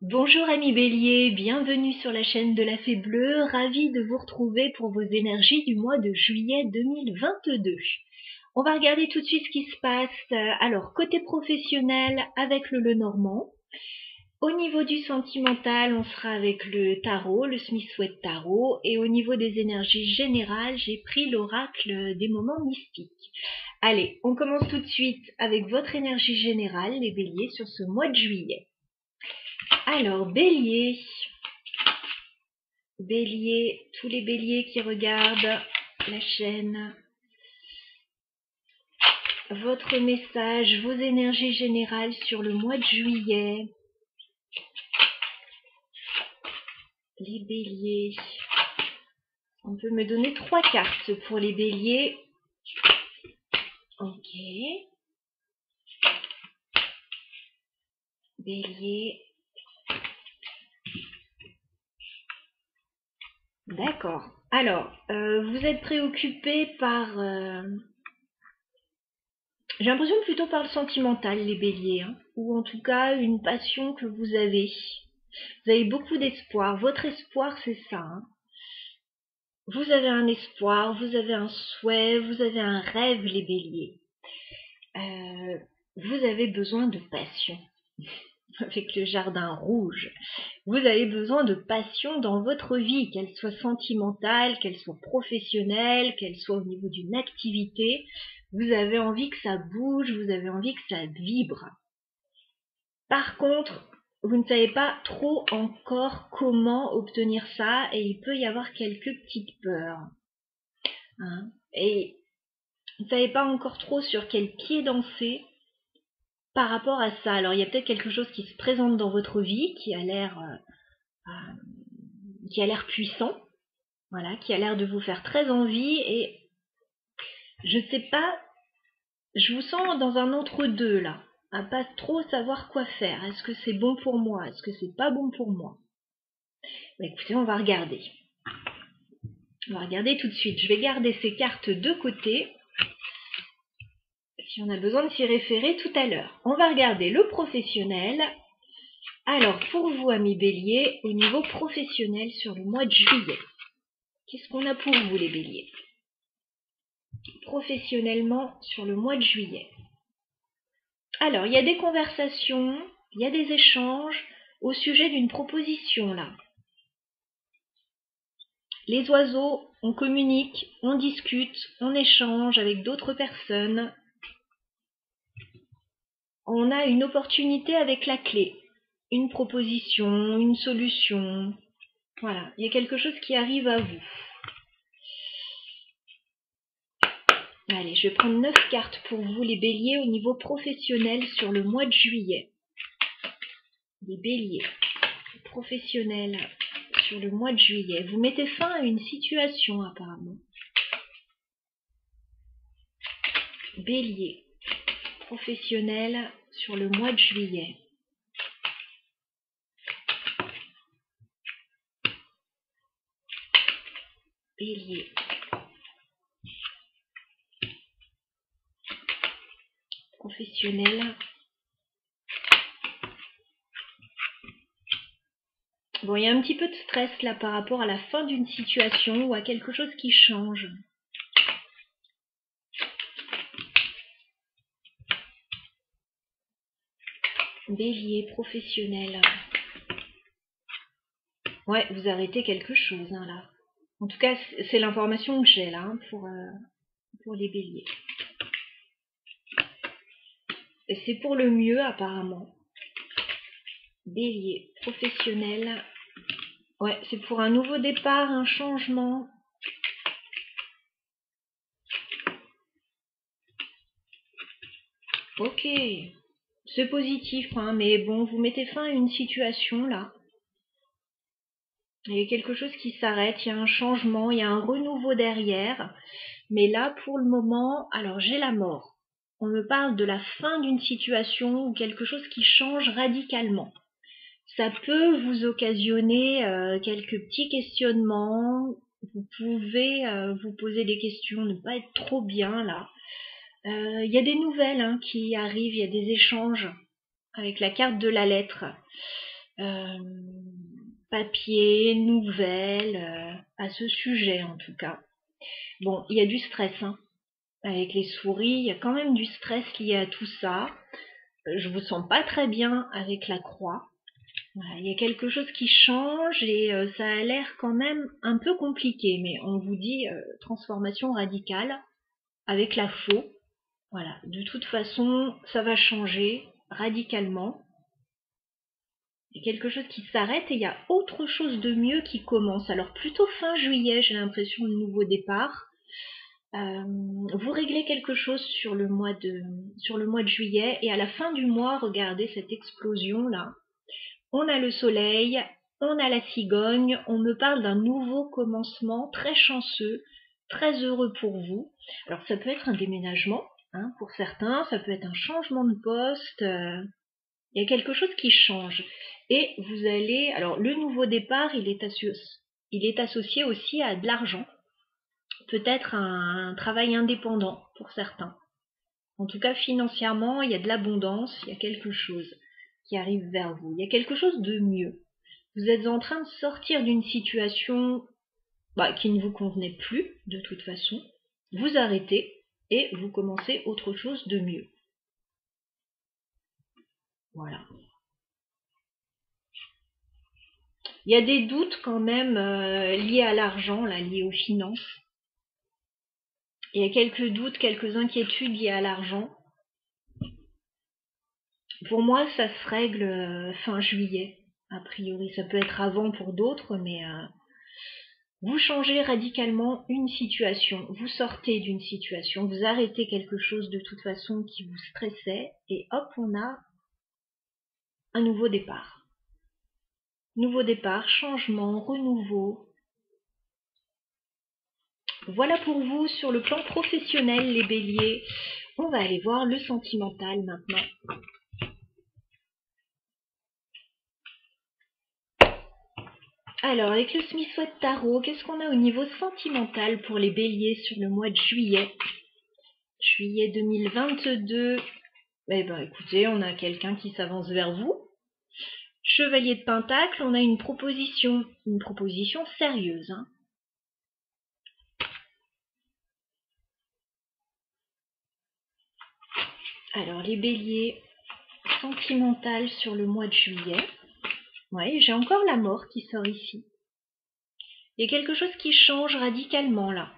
Bonjour amis Bélier, bienvenue sur la chaîne de la Fée Bleue, ravie de vous retrouver pour vos énergies du mois de juillet 2022. On va regarder tout de suite ce qui se passe. Alors, côté professionnel avec le Lenormand. Au niveau du sentimental, on sera avec le tarot, le Smith-Waite Tarot. Et au niveau des énergies générales, j'ai pris l'oracle des moments mystiques. Allez, on commence tout de suite avec votre énergie générale, les Béliers, sur ce mois de juillet. Alors, Bélier, tous les Béliers qui regardent la chaîne, votre message, vos énergies générales sur le mois de juillet. Les Béliers, on peut me donner 3 cartes pour les Béliers. Ok. Bélier. D'accord. Alors, vous êtes préoccupé par... j'ai l'impression plutôt par le sentimental, les Béliers, hein, ou en tout cas une passion que vous avez. Vous avez beaucoup d'espoir. Votre espoir, c'est ça. Hein. Vous avez un espoir, vous avez un souhait, vous avez un rêve, les Béliers. Vous avez besoin de passion. Avec le jardin rouge. Vous avez besoin de passion dans votre vie, qu'elle soit sentimentale, qu'elle soit professionnelle, qu'elle soit au niveau d'une activité. Vous avez envie que ça bouge, vous avez envie que ça vibre. Par contre, vous ne savez pas trop encore comment obtenir ça et il peut y avoir quelques petites peurs. Hein, et vous ne savez pas encore trop sur quel pied danser par rapport à ça. Alors il y a peut-être quelque chose qui se présente dans votre vie qui a l'air puissant, voilà, qui a l'air de vous faire très envie et je sais pas, je vous sens dans un entre-deux là, à pas trop savoir quoi faire. Est-ce que c'est bon pour moi? Est-ce que c'est pas bon pour moi? Bah, écoutez, on va regarder. On va regarder tout de suite. Je vais garder ces cartes de côté. Si on a besoin de s'y référer tout à l'heure. On va regarder le professionnel. Alors, pour vous, amis Béliers, au niveau professionnel sur le mois de juillet, qu'est-ce qu'on a pour vous, les Béliers? Professionnellement, sur le mois de juillet. Alors, il y a des conversations, il y a des échanges au sujet d'une proposition, là. Les oiseaux, on communique, on discute, on échange avec d'autres personnes. On a une opportunité avec la clé, une proposition, une solution. Voilà, il y a quelque chose qui arrive à vous. Allez, je vais prendre 9 cartes pour vous, les Béliers, au niveau professionnel sur le mois de juillet. Les Béliers, professionnels sur le mois de juillet. Vous mettez fin à une situation, apparemment. Bélier, professionnel sur le mois de juillet. Bélier. Professionnel. Bon, il y a un petit peu de stress là par rapport à la fin d'une situation ou à quelque chose qui change. Bélier, professionnel. Ouais, vous arrêtez quelque chose hein, là. En tout cas, c'est l'information que j'ai là hein, pour les Béliers. Et c'est pour le mieux apparemment. Bélier, professionnel. Ouais, c'est pour un nouveau départ, un changement. Ok, c'est positif, hein, mais bon, vous mettez fin à une situation là. Il y a quelque chose qui s'arrête, il y a un changement, il y a un renouveau derrière. Mais là, pour le moment, alors j'ai la mort. On me parle de la fin d'une situation ou quelque chose qui change radicalement. Ça peut vous occasionner quelques petits questionnements. Vous pouvez vous poser des questions, ne pas être trop bien là. Il y a des nouvelles hein, qui arrivent, il y a des échanges avec la carte de la lettre. papier, nouvelles, à ce sujet en tout cas. Bon, il y a du stress, hein. Avec les souris, il y a quand même du stress lié à tout ça. Je vous sens pas très bien avec la croix. Voilà, il y a quelque chose qui change et ça a l'air quand même un peu compliqué, mais on vous dit transformation radicale avec la faux. Voilà, de toute façon, ça va changer radicalement. Il y a quelque chose qui s'arrête et il y a autre chose de mieux qui commence. Alors plutôt fin juillet, j'ai l'impression, le nouveau départ. Vous réglez quelque chose sur le mois de juillet et à la fin du mois, regardez cette explosion là. On a le soleil, on a la cigogne, on me parle d'un nouveau commencement très chanceux, très heureux pour vous. Alors ça peut être un déménagement, hein, pour certains, ça peut être un changement de poste, il y a quelque chose qui change. Et vous allez, alors le nouveau départ, il est associé aussi à de l'argent, peut-être un travail indépendant pour certains. En tout cas, financièrement, il y a de l'abondance, il y a quelque chose qui arrive vers vous. Il y a quelque chose de mieux. Vous êtes en train de sortir d'une situation qui ne vous convenait plus, de toute façon. Vous arrêtez et vous commencez autre chose de mieux. Voilà. Il y a des doutes quand même liés à l'argent, là, liés aux finances. Il y a quelques doutes, quelques inquiétudes liées à l'argent. Pour moi, ça se règle fin juillet, a priori. Ça peut être avant pour d'autres, mais vous changez radicalement une situation. Vous sortez d'une situation, vous arrêtez quelque chose de toute façon qui vous stressait, et hop, on a un nouveau départ. Nouveau départ, changement, renouveau. Voilà pour vous sur le plan professionnel, les béliers. On va aller voir le sentimental maintenant. Alors, avec le Smith Waite Tarot, qu'est-ce qu'on a au niveau sentimental pour les béliers sur le mois de juillet? Juillet 2022. Eh ben, écoutez, on a quelqu'un qui s'avance vers vous. Chevalier de Pentacle, on a une proposition sérieuse, hein. Alors, les béliers, sentimental sur le mois de juillet. Oui, j'ai encore la mort qui sort ici. Il y a quelque chose qui change radicalement là.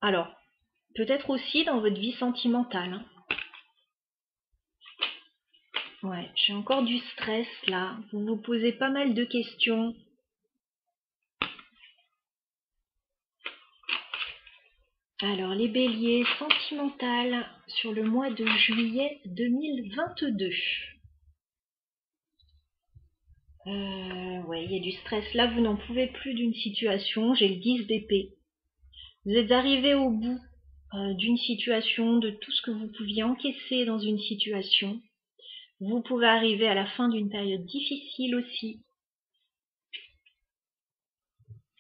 Alors, peut-être aussi dans votre vie sentimentale, hein. Ouais, j'ai encore du stress là. Vous nous posez pas mal de questions. Alors, les béliers, sentimental sur le mois de juillet 2022. Ouais, il y a du stress. Là, vous n'en pouvez plus d'une situation. J'ai le 10 d'épée. Vous êtes arrivé au bout d'une situation, de tout ce que vous pouviez encaisser dans une situation. Vous pouvez arriver à la fin d'une période difficile aussi.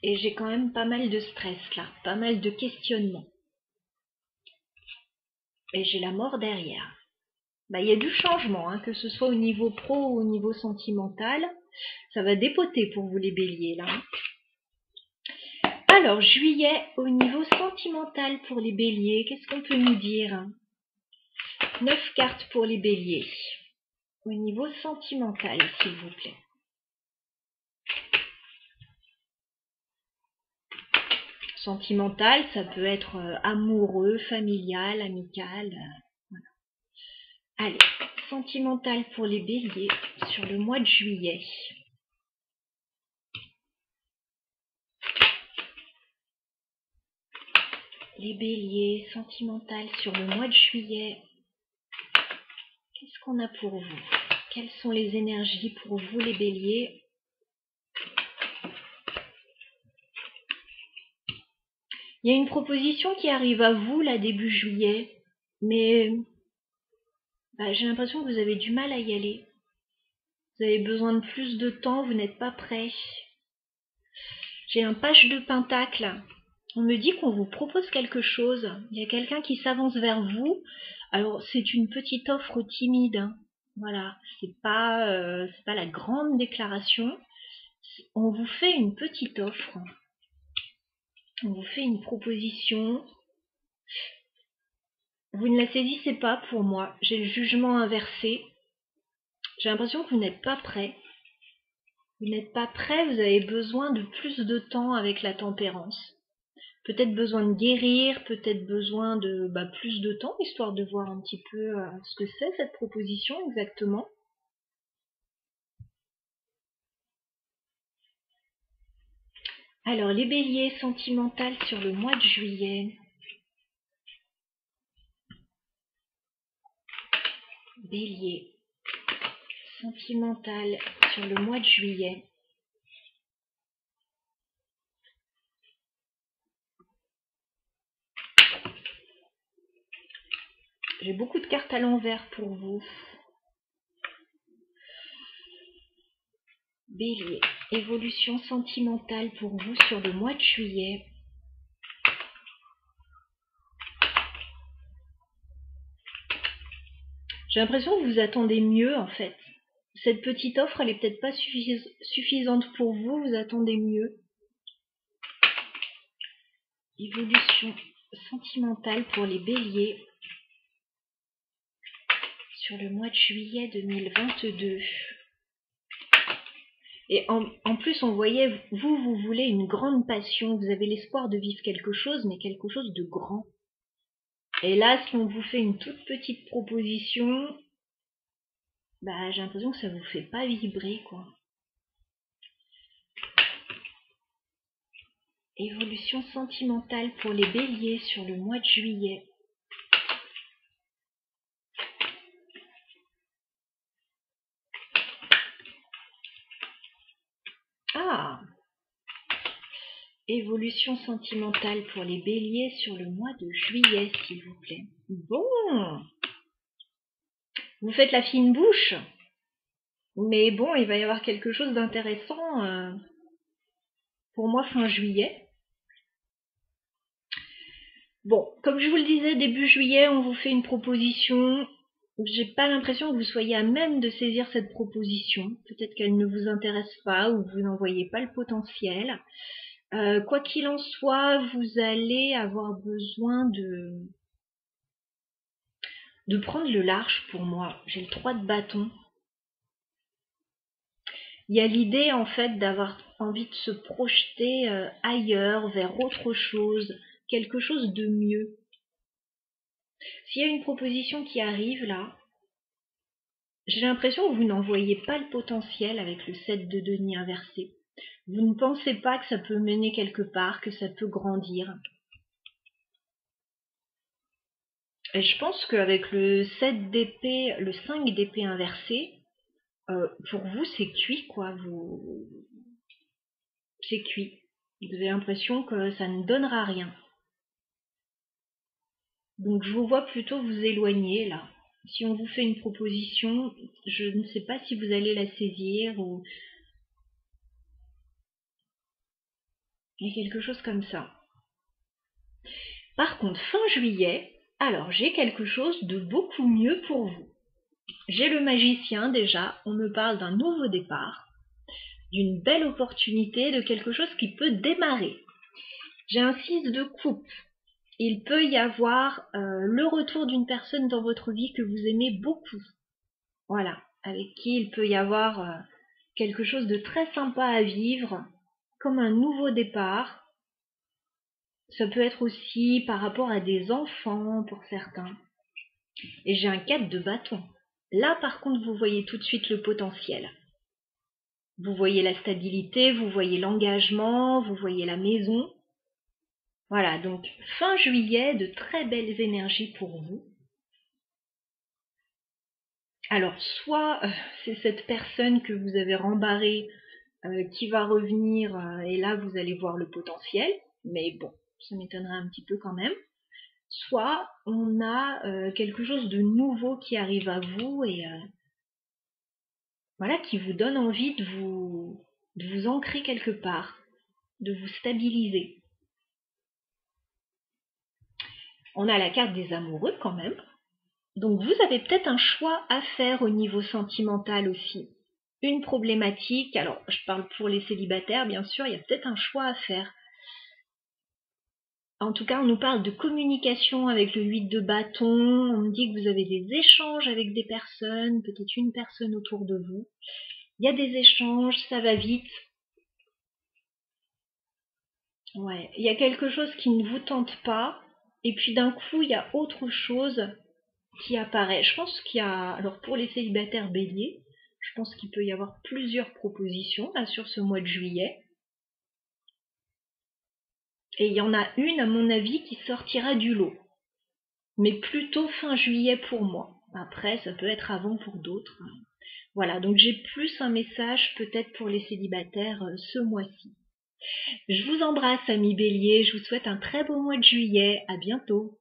Et j'ai quand même pas mal de stress là, pas mal de questionnements. Et j'ai la mort derrière. Il y a du changement, hein, que ce soit au niveau pro ou au niveau sentimental. Ça va dépoter pour vous les béliers là. Alors, juillet, au niveau sentimental pour les béliers, qu'est-ce qu'on peut nous dire? 9 cartes pour les béliers. Au niveau sentimental, s'il vous plaît. Sentimental, ça peut être amoureux, familial, amical. Voilà. Allez, sentimental pour les béliers sur le mois de juillet. Les béliers, sentimental sur le mois de juillet. Qu'est-ce qu'on a pour vous? Quelles sont les énergies pour vous les béliers? Il y a une proposition qui arrive à vous là début juillet, mais j'ai l'impression que vous avez du mal à y aller. Vous avez besoin de plus de temps, vous n'êtes pas prêt. J'ai un page de pentacle. On me dit qu'on vous propose quelque chose. Il y a quelqu'un qui s'avance vers vous. Alors c'est une petite offre timide, hein. Voilà, c'est pas la grande déclaration. On vous fait une petite offre. On vous fait une proposition. Vous ne la saisissez pas pour moi. J'ai le jugement inversé. J'ai l'impression que vous n'êtes pas prêt. Vous n'êtes pas prêt, vous avez besoin de plus de temps avec la tempérance. Peut-être besoin de guérir, peut-être besoin de plus de temps, histoire de voir un petit peu ce que c'est cette proposition exactement. Alors, les béliers sentimentales sur le mois de juillet. Bélier sentimental sur le mois de juillet. J'ai beaucoup de cartes à l'envers pour vous. Bélier, évolution sentimentale pour vous sur le mois de juillet. J'ai l'impression que vous attendez mieux en fait. Cette petite offre, elle est peut-être pas suffisante pour vous, vous attendez mieux. Évolution sentimentale pour les béliers sur le mois de juillet 2022. Et en plus, on voyait, vous voulez une grande passion, vous avez l'espoir de vivre quelque chose, mais quelque chose de grand. Et là, si on vous fait une toute petite proposition, j'ai l'impression que ça vous fait pas vibrer, quoi. Évolution sentimentale pour les béliers sur le mois de juillet. Ah! Évolution sentimentale pour les béliers sur le mois de juillet, s'il vous plaît. Bon! Vous faites la fine bouche, mais bon, il va y avoir quelque chose d'intéressant pour moi fin juillet. Bon, comme je vous le disais, début juillet, on vous fait une proposition. J'ai pas l'impression que vous soyez à même de saisir cette proposition. Peut-être qu'elle ne vous intéresse pas ou vous n'en voyez pas le potentiel. Quoi qu'il en soit, vous allez avoir besoin de prendre le large pour moi. J'ai le 3 de bâton. Il y a l'idée en fait d'avoir envie de se projeter ailleurs, vers autre chose, quelque chose de mieux. S'il y a une proposition qui arrive là, j'ai l'impression que vous n'en voyez pas le potentiel avec le 7 de denier inversé. Vous ne pensez pas que ça peut mener quelque part, que ça peut grandir. Et je pense qu'avec le 7 d'épée, le 5 d'épée inversé, pour vous c'est cuit quoi, c'est cuit. Vous avez l'impression que ça ne donnera rien. Donc je vous vois plutôt vous éloigner là. Si on vous fait une proposition, je ne sais pas si vous allez la saisir ou il y a quelque chose comme ça. Par contre, fin juillet, alors j'ai quelque chose de beaucoup mieux pour vous. J'ai le magicien déjà, on me parle d'un nouveau départ, d'une belle opportunité, de quelque chose qui peut démarrer. J'ai un 6 de coupe. Il peut y avoir le retour d'une personne dans votre vie que vous aimez beaucoup. Voilà, avec qui il peut y avoir quelque chose de très sympa à vivre, comme un nouveau départ. Ça peut être aussi par rapport à des enfants pour certains. Et j'ai un 4 de bâton. Là, par contre, vous voyez tout de suite le potentiel. Vous voyez la stabilité, vous voyez l'engagement, vous voyez la maison. Voilà, donc fin juillet, de très belles énergies pour vous. Alors, soit c'est cette personne que vous avez rembarrée qui va revenir et là, vous allez voir le potentiel. Mais bon, ça m'étonnerait un petit peu quand même. Soit on a quelque chose de nouveau qui arrive à vous et voilà, qui vous donne envie de vous ancrer quelque part, de vous stabiliser. On a la carte des amoureux quand même. Donc vous avez peut-être un choix à faire au niveau sentimental aussi. Une problématique, alors je parle pour les célibataires bien sûr, il y a peut-être un choix à faire. En tout cas, on nous parle de communication avec le 8 de bâton, on me dit que vous avez des échanges avec des personnes, peut-être une personne autour de vous. Il y a des échanges, ça va vite. Ouais, il y a quelque chose qui ne vous tente pas, et puis d'un coup, il y a autre chose qui apparaît. Je pense qu'il y a, alors pour les célibataires béliers, je pense qu'il peut y avoir plusieurs propositions là sur ce mois de juillet. Et il y en a une, à mon avis, qui sortira du lot. Mais plutôt fin juillet pour moi. Après, ça peut être avant pour d'autres. Voilà, donc j'ai plus un message peut-être pour les célibataires ce mois-ci. Je vous embrasse, amis béliers, je vous souhaite un très beau mois de juillet, à bientôt.